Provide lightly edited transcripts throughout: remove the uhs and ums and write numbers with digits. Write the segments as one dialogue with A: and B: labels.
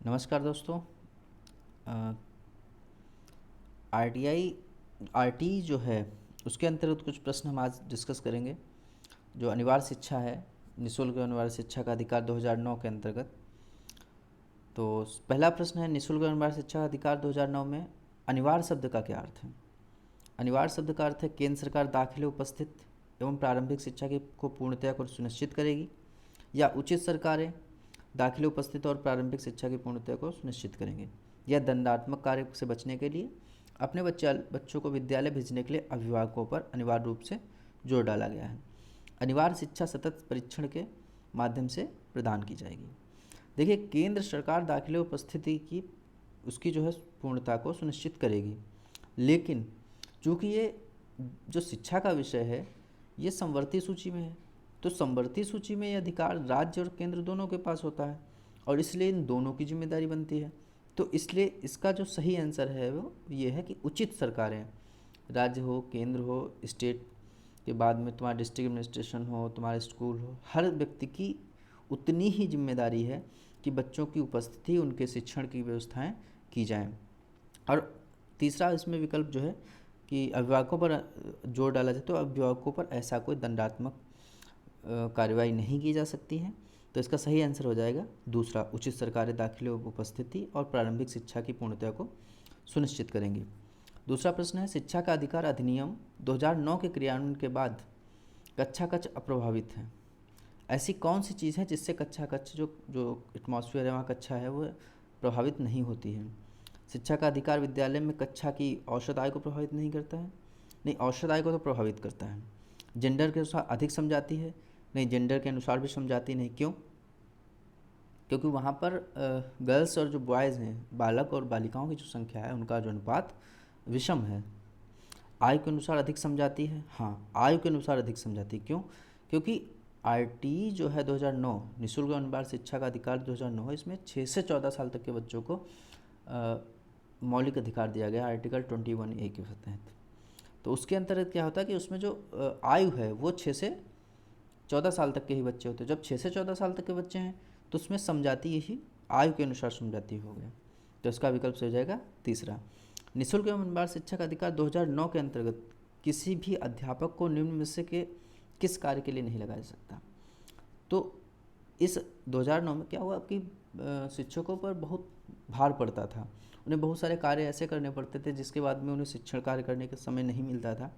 A: नमस्कार दोस्तों। RTI RT जो है उसके अंतर्गत कुछ प्रश्न हम आज डिस्कस करेंगे। जो अनिवार्य शिक्षा है, निःशुल्क अनिवार्य शिक्षा का अधिकार 2009 के अंतर्गत। तो पहला प्रश्न है, निःशुल्क अनिवार्य शिक्षा का अधिकार 2009 में अनिवार्य शब्द का क्या अर्थ है? अनिवार्य शब्द का अर्थ है केंद्र सरकार दाखिले, उपस्थित एवं प्रारंभिक शिक्षा की को पूर्णतया को सुनिश्चित करेगी, या उचित सरकारें दाखिले, उपस्थित और प्रारंभिक शिक्षा की पूर्णतया को सुनिश्चित करेंगे, या दंडात्मक कार्य से बचने के लिए अपने बच्चों को विद्यालय भेजने के लिए अभिभावकों पर अनिवार्य रूप से जोर डाला गया है। अनिवार्य शिक्षा सतत परीक्षण के माध्यम से प्रदान की जाएगी। देखिए, केंद्र सरकार दाखिले, उपस्थिति की उसकी जो है पूर्णता को सुनिश्चित करेगी, लेकिन चूँकि ये जो शिक्षा का विषय है ये समवर्ती सूची में है, तो समवर्ती सूची में ये अधिकार राज्य और केंद्र दोनों के पास होता है और इसलिए इन दोनों की जिम्मेदारी बनती है। तो इसलिए इसका जो सही आंसर है वो ये है कि उचित सरकारें, राज्य हो, केंद्र हो, स्टेट के बाद में तुम्हारा डिस्ट्रिक्ट एडमिनिस्ट्रेशन हो, तुम्हारा स्कूल हो, हर व्यक्ति की उतनी ही जिम्मेदारी है कि बच्चों की उपस्थिति, उनके शिक्षण की व्यवस्थाएं की जाएं। और तीसरा इसमें विकल्प जो है कि अभिभावकों पर जोर डाला जाए, तो अभिभावकों पर ऐसा कोई दंडात्मक कार्रवाई नहीं की जा सकती है। तो इसका सही आंसर हो जाएगा दूसरा, उचित सरकारें दाखिले, उपस्थिति और प्रारंभिक शिक्षा की पूर्णता को सुनिश्चित करेंगी। दूसरा प्रश्न है, शिक्षा का अधिकार अधिनियम 2009 के क्रियान्वयन के बाद कक्षा कक्ष अप्रभावित है। ऐसी कौन सी चीज़ है जिससे कक्षा कक्ष जो जो एटमॉस्फेयर है, वहाँ कक्षा है, वो प्रभावित नहीं होती है? शिक्षा का अधिकार विद्यालय में कक्षा की औसत आय को प्रभावित नहीं करता है। नहीं, औसत आय को तो प्रभावित करता है। जेंडर के अनुसार अधिक समझाती है। नहीं, जेंडर के अनुसार भी समझाती नहीं। क्यों? क्योंकि वहाँ पर गर्ल्स और जो बॉयज़ हैं, बालक और बालिकाओं की जो संख्या है, उनका जो अनुपात विषम है। आयु के अनुसार अधिक समझाती है। हाँ, आयु के अनुसार अधिक समझाती है। क्यों? क्योंकि आरटी जो है 2009, निःशुल्क अनिवार्य शिक्षा का अधिकार 2009 है, इसमें 6 से 14 साल तक के बच्चों को मौलिक अधिकार दिया गया आर्टिकल 21A के तहत। तो उसके अंतर्गत क्या होता है कि उसमें जो आयु है वो 6 से 14 साल तक के ही बच्चे होते हैं। जब 6 से 14 साल तक के बच्चे हैं तो उसमें समझाती यही आयु के अनुसार समझाती हो गया। तो इसका विकल्प से हो जाएगा तीसरा। निःशुल्क एवं अनिवार्य शिक्षा का अधिकार 2009 के अंतर्गत किसी भी अध्यापक को निम्न में से के किस कार्य के लिए नहीं लगाया जा सकता? तो इस 2009 में क्या हुआ कि शिक्षकों पर बहुत भार पड़ता था। उन्हें बहुत सारे कार्य ऐसे करने पड़ते थे जिसके बाद में उन्हें शिक्षण कार्य करने का समय नहीं मिलता था।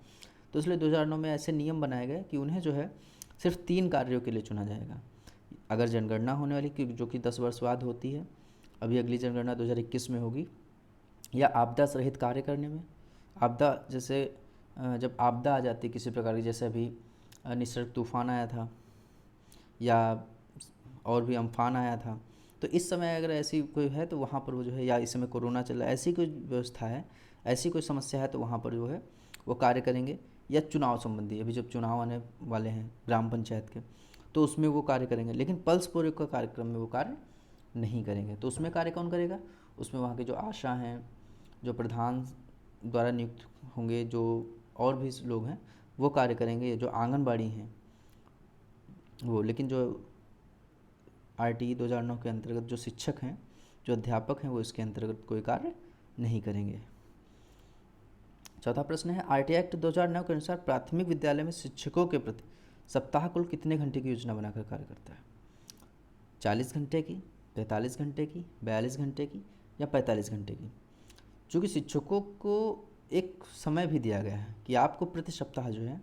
A: तो इसलिए 2009 में ऐसे नियम बनाए गए कि उन्हें जो है सिर्फ 3 कार्यों के लिए चुना जाएगा। अगर जनगणना होने वाली जो कि 10 वर्ष बाद होती है, अभी अगली जनगणना 2021 में होगी, या आपदा से रहित कार्य करने में। आपदा जैसे जब आपदा आ जाती किसी प्रकार की, जैसे अभी निसर्ग तूफान आया था या और भी अम्फान आया था, तो इस समय अगर ऐसी कोई है तो वहाँ पर वो जो है, या इस समय कोरोना चल रहा है, ऐसी कोई व्यवस्था है, ऐसी कोई समस्या है, तो वहाँ पर जो है वो कार्य करेंगे। या चुनाव संबंधी, अभी जब चुनाव आने वाले हैं ग्राम पंचायत के, तो उसमें वो कार्य करेंगे। लेकिन पल्स पोलियो का कार्यक्रम में वो कार्य नहीं करेंगे। तो उसमें कार्य कौन करेगा? उसमें वहाँ के जो आशा हैं, जो प्रधान द्वारा नियुक्त होंगे, जो और भी लोग हैं वो कार्य करेंगे, जो आंगनबाड़ी हैं वो। लेकिन जो आरटी 2009 के अंतर्गत जो शिक्षक हैं, जो अध्यापक हैं, वो इसके अंतर्गत कोई कार्य नहीं करेंगे। चौथा प्रश्न है, आरटीआई एक्ट 2009 के अनुसार प्राथमिक विद्यालय में शिक्षकों के प्रति सप्ताह कुल कितने घंटे की योजना बनाकर कार्य करता है? 40 घंटे की, 45 घंटे की, 42 घंटे की, या 45 घंटे की? चूँकि शिक्षकों को एक समय भी दिया गया है कि आपको प्रति सप्ताह जो है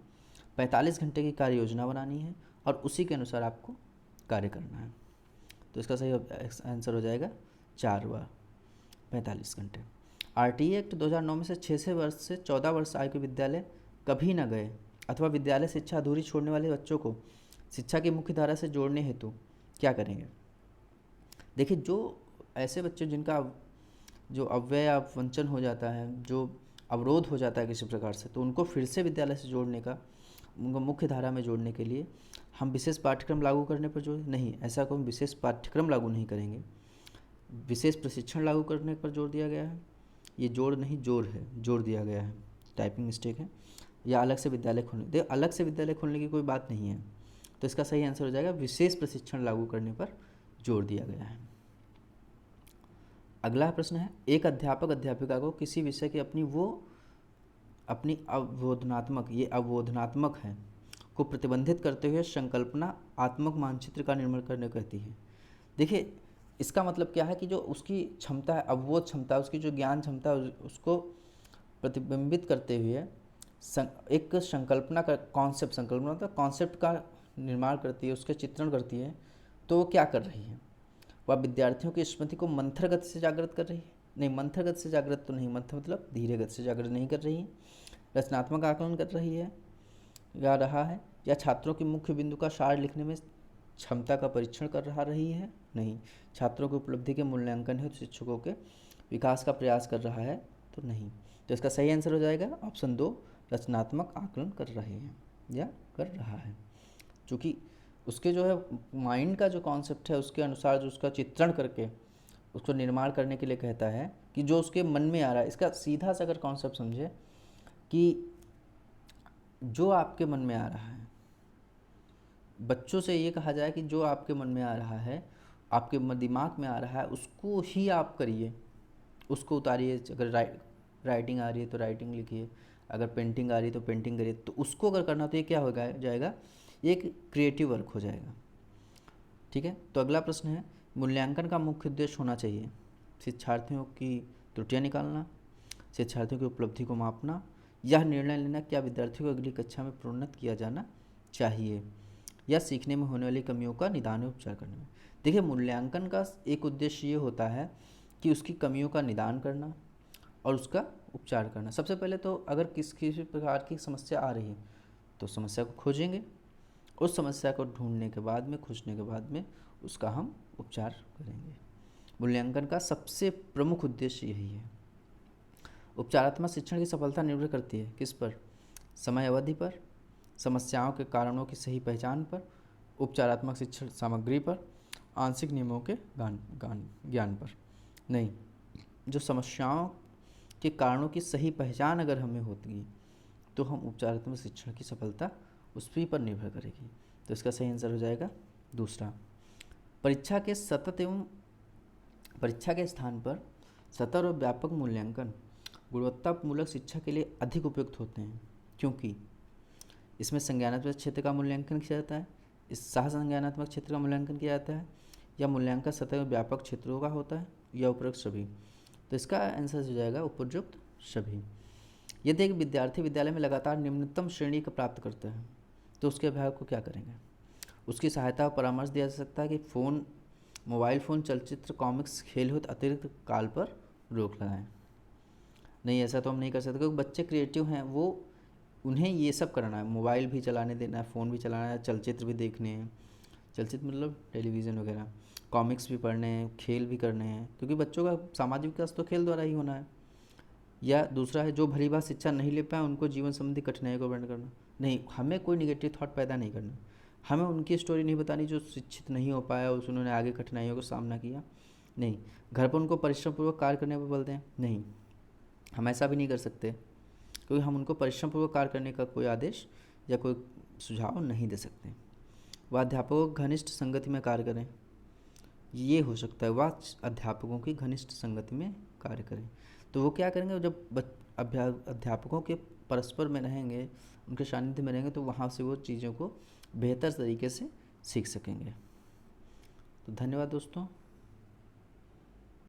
A: 45 घंटे की कार्य योजना बनानी है और उसी के अनुसार आपको कार्य करना है। तो इसका सही आंसर हो जाएगा 4 व 45 घंटे। आरटीई एक्ट 2009 में से 6 से वर्ष से 14 वर्ष आयु के विद्यालय कभी न गए अथवा विद्यालय शिक्षा अधूरी छोड़ने वाले बच्चों को शिक्षा की मुख्य धारा से जोड़ने हेतु क्या करेंगे? देखिए, जो ऐसे बच्चे जिनका जो अव्यय या वंचन हो जाता है, जो अवरोध हो जाता है किसी प्रकार से, तो उनको फिर से विद्यालय से जोड़ने का, उनको मुख्य धारा में जोड़ने के लिए हम विशेष पाठ्यक्रम लागू करने पर जोर नहीं, ऐसा कोई विशेष पाठ्यक्रम लागू नहीं करेंगे। विशेष प्रशिक्षण लागू करने पर जोर दिया गया है। ये जोड़ नहीं, जोर है, जोर दिया गया है, टाइपिंग मिस्टेक है। या अलग से विद्यालय खोलने, देखो अलग से विद्यालय खोलने की कोई बात नहीं है। तो इसका सही आंसर हो जाएगा विशेष प्रशिक्षण लागू करने पर जोर दिया गया है। अगला प्रश्न है, एक अध्यापक अध्यापिका को किसी विषय की अपनी अवबोधनात्मक, ये अवबोधनात्मक है, को प्रतिबंधित करते हुए संकल्पना आत्मक मानचित्र का निर्माण करने को कहती है। देखिए इसका मतलब क्या है कि जो उसकी क्षमता है, अवबोध क्षमता, उसकी जो ज्ञान क्षमता है, उसको प्रतिबिंबित करते हुए एक संकल्पना का कॉन्सेप्ट, संकल्पना मतलब कॉन्सेप्ट का निर्माण करती है, उसके चित्रण करती है। तो वो क्या कर रही है, वह विद्यार्थियों की स्मृति को मंथर गति से जागृत कर रही है। नहीं, मंथर गति से जागृत तो नहीं, मंथर मतलब धीरे गति से जागृत नहीं कर रही है। रचनात्मक आकलन कर रही है या रहा है, या छात्रों की मुख्य बिंदु का सार लिखने में क्षमता का परीक्षण कर रही है। नहीं, छात्रों की उपलब्धि के मूल्यांकन हेतु शिक्षकों के विकास का प्रयास कर रहा है। तो नहीं, तो इसका सही आंसर हो जाएगा ऑप्शन 2, रचनात्मक आकलन कर रहे हैं या कर रहा है। चूँकि उसके जो है माइंड का जो कॉन्सेप्ट है उसके अनुसार जो उसका चित्रण करके उसको निर्माण करने के लिए कहता है कि जो उसके मन में आ रहा है। इसका सीधा सा अगर कॉन्सेप्ट समझे कि जो आपके मन में आ रहा है, बच्चों से ये कहा जाए कि जो आपके मन में आ रहा है, आपके दिमाग में आ रहा है, उसको ही आप करिए, उसको उतारिए। अगर राइटिंग आ रही है तो राइटिंग लिखिए, अगर पेंटिंग आ रही है तो पेंटिंग करिए। तो उसको अगर करना तो ये क्या हो जाएगा, ये एक क्रिएटिव वर्क हो जाएगा। ठीक है, तो अगला प्रश्न है, मूल्यांकन का मुख्य उद्देश्य होना चाहिए शिक्षार्थियों की त्रुटियां निकालना, शिक्षार्थियों की उपलब्धि को मापना, यह निर्णय लेना क्या विद्यार्थियों को अगली कक्षा में प्रोन्नत किया जाना चाहिए, या सीखने में होने वाली कमियों का निदान और उपचार करने में। देखिए मूल्यांकन का एक उद्देश्य ये होता है कि उसकी कमियों का निदान करना और उसका उपचार करना। सबसे पहले तो अगर किसी प्रकार की समस्या आ रही है तो समस्या को खोजेंगे, उस समस्या को ढूंढने के बाद में, खोजने के बाद में उसका हम उपचार करेंगे। मूल्यांकन का सबसे प्रमुख उद्देश्य यही है। उपचारात्मक शिक्षण की सफलता निर्भर करती है किस पर, समय अवधि पर, समस्याओं के कारणों की सही पहचान पर, उपचारात्मक शिक्षण सामग्री पर, आंशिक नियमों के ज्ञान पर। नहीं, जो समस्याओं के कारणों की सही पहचान अगर हमें होती तो हम उपचारात्मक शिक्षण की सफलता उसी पर निर्भर करेगी। तो इसका सही आंसर हो जाएगा दूसरा। परीक्षा के स्थान पर सतत और व्यापक मूल्यांकन गुणवत्तामूलक शिक्षा के लिए अधिक उपयुक्त होते हैं, क्योंकि इसमें संज्ञानात्मक क्षेत्र का मूल्यांकन किया जाता है, इस सह संज्ञानात्मक क्षेत्र का मूल्यांकन किया जाता है, या मूल्यांकन सतत और व्यापक क्षेत्रों का होता है, या उपरोक्त सभी। तो इसका आंसर हो जाएगा उपयुक्त सभी। यदि एक विद्यार्थी विद्यालय में लगातार निम्नतम श्रेणी का प्राप्त करता है तो उसके अभिभावक को क्या करेंगे, उसकी सहायता और परामर्श दिया जा सकता है कि मोबाइल फ़ोन, चलचित्र, कॉमिक्स, खेल हो तो अतिरिक्त काल पर रोक लगाएं। नहीं, ऐसा तो हम नहीं कर सकते क्योंकि बच्चे क्रिएटिव हैं, वो उन्हें ये सब करना है, मोबाइल भी चलाने देना है, फ़ोन भी चलाना है, चलचित्र भी देखने हैं, चलचित्र मतलब टेलीविज़न वगैरह, कॉमिक्स भी पढ़ने हैं, खेल भी करने हैं, क्योंकि बच्चों का सामाजिक विकास तो खेल द्वारा ही होना है। या दूसरा है, जो भली बात शिक्षा नहीं ले पाए उनको जीवन संबंधी कठिनाइयों को वर्णन करना। नहीं, हमें कोई निगेटिव थॉट पैदा नहीं करना, हमें उनकी स्टोरी नहीं बतानी जो शिक्षित नहीं हो पाया, उस उन्होंने आगे कठिनाइयों का सामना किया। नहीं, घर पर उनको परिश्रमपूर्वक कार्य करने पर बोलते हैं, नहीं, हम ऐसा भी नहीं कर सकते क्योंकि हम उनको परिश्रमपूर्वक कार्य करने का कोई आदेश या कोई सुझाव नहीं दे सकते। वह अध्यापकों की घनिष्ठ संगति में कार्य करें, ये हो सकता है, वह अध्यापकों की घनिष्ठ संगति में कार्य करें। तो वो क्या करेंगे, जब अध्यापकों के परस्पर में रहेंगे, उनके सानिध्य में रहेंगे, तो वहाँ से वो चीज़ों को बेहतर तरीके से सीख सकेंगे। तो धन्यवाद दोस्तों।